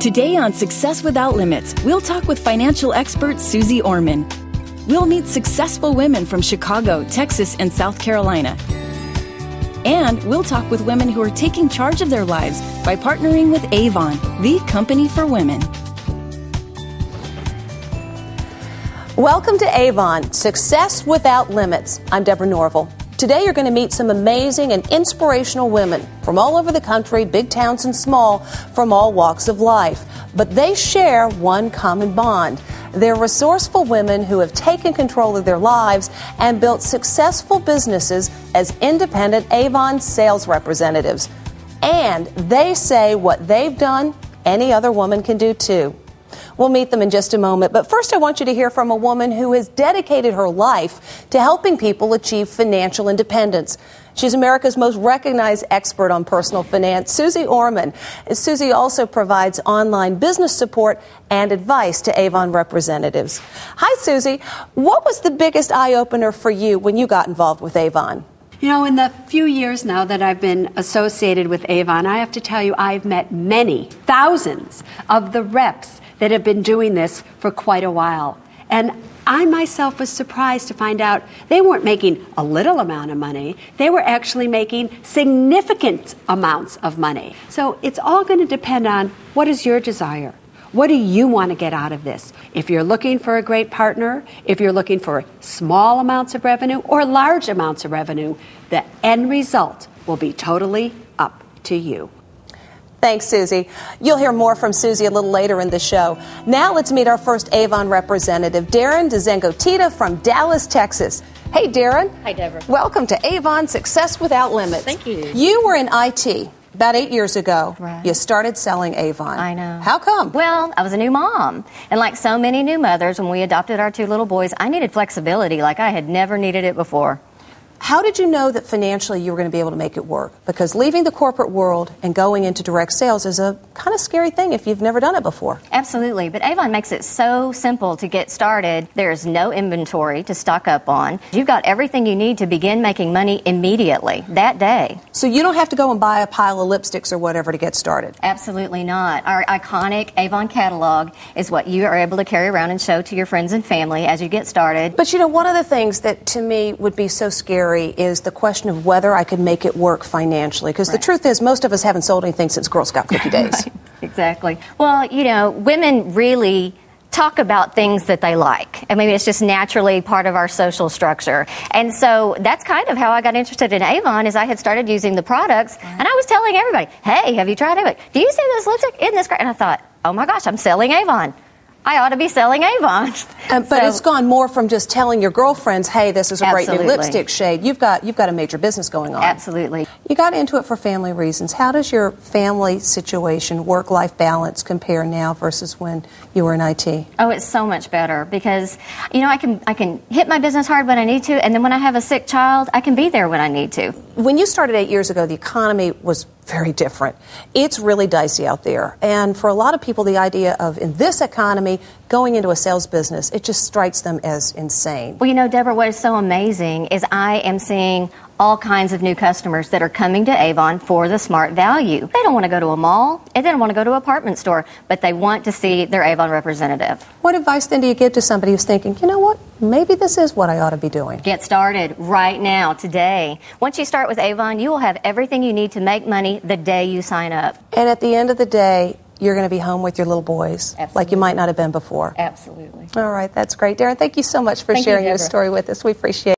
Today on Success Without Limits, we'll talk with financial expert Susie Orman. We'll meet successful women from Chicago, Texas, and South Carolina. And we'll talk with women who are taking charge of their lives by partnering with Avon, the company for women. Welcome to Avon, Success Without Limits. I'm Deborah Norville. Today you're going to meet some amazing and inspirational women from all over the country, big towns and small, from all walks of life. But they share one common bond. They're resourceful women who have taken control of their lives and built successful businesses as independent Avon sales representatives. And they say what they've done, any other woman can do too. We'll meet them in just a moment, but first I want you to hear from a woman who has dedicated her life to helping people achieve financial independence. She's America's most recognized expert on personal finance, Susie Orman. Susie also provides online business support and advice to Avon representatives. Hi, Susie. What was the biggest eye-opener for you when you got involved with Avon? You know, in the few years now that I've been associated with Avon, I have to tell you I've met many, thousands of the reps that have been doing this for quite a while. And I myself was surprised to find out they weren't making a little amount of money. They were actually making significant amounts of money. So it's all going to depend on what is your desire. What do you want to get out of this? If you're looking for a great partner, if you're looking for small amounts of revenue or large amounts of revenue, the end result will be totally up to you. Thanks, Susie. You'll hear more from Susie a little later in the show. Now let's meet our first Avon representative, Darren DeZengotita from Dallas, Texas. Hey, Darren. Hi, Deborah. Welcome to Avon Success Without Limits. Thank you. You were in IT about 8 years ago. Right. You started selling Avon. I know. How come? Well, I was a new mom. And like so many new mothers, when we adopted our two little boys, I needed flexibility like I had never needed it before. How did you know that financially you were going to be able to make it work? Because leaving the corporate world and going into direct sales is a kind of scary thing if you've never done it before. Absolutely. But Avon makes it so simple to get started. There's no inventory to stock up on. You've got everything you need to begin making money immediately, that day. So you don't have to go and buy a pile of lipsticks or whatever to get started? Absolutely not. Our iconic Avon catalog is what you are able to carry around and show to your friends and family as you get started. But you know, one of the things that to me would be so scary is the question of whether I could make it work financially. Because the truth is, most of us haven't sold anything since Girl Scout cookie days. Right. Exactly. Well, you know, women really talk about things that they like. I mean, it's just naturally part of our social structure. And so that's kind of how I got interested in Avon, is I had started using the products, and I was telling everybody, hey, have you tried Avon? Do you see this lipstick? Isn't this great? And I thought, oh my gosh, I'm selling Avon. I ought to be selling Avon. But it's gone more from just telling your girlfriends, hey, this is a great new lipstick shade. You've got a major business going on. Absolutely. You got into it for family reasons. How does your family situation, work-life balance compare now versus when you were in IT? Oh, it's so much better because, you know, I can hit my business hard when I need to, and then when I have a sick child, I can be there when I need to. When you started 8 years ago, the economy was very different. It's really dicey out there. And for a lot of people, the idea of, in this economy, going into a sales business, it just strikes them as insane. Well, you know, Deborah, what is so amazing is I am seeing all kinds of new customers that are coming to Avon for the smart value. They don't want to go to a mall, and they don't want to go to an apartment store, but they want to see their Avon representative. What advice then do you give to somebody who's thinking, you know what, maybe this is what I ought to be doing? Get started right now, today. Once you start with Avon, you will have everything you need to make money the day you sign up. And at the end of the day, you're going to be home with your little boys. Absolutely. Like you might not have been before. Absolutely. All right, that's great. Darren, thank you so much for sharing your story with us. We appreciate it.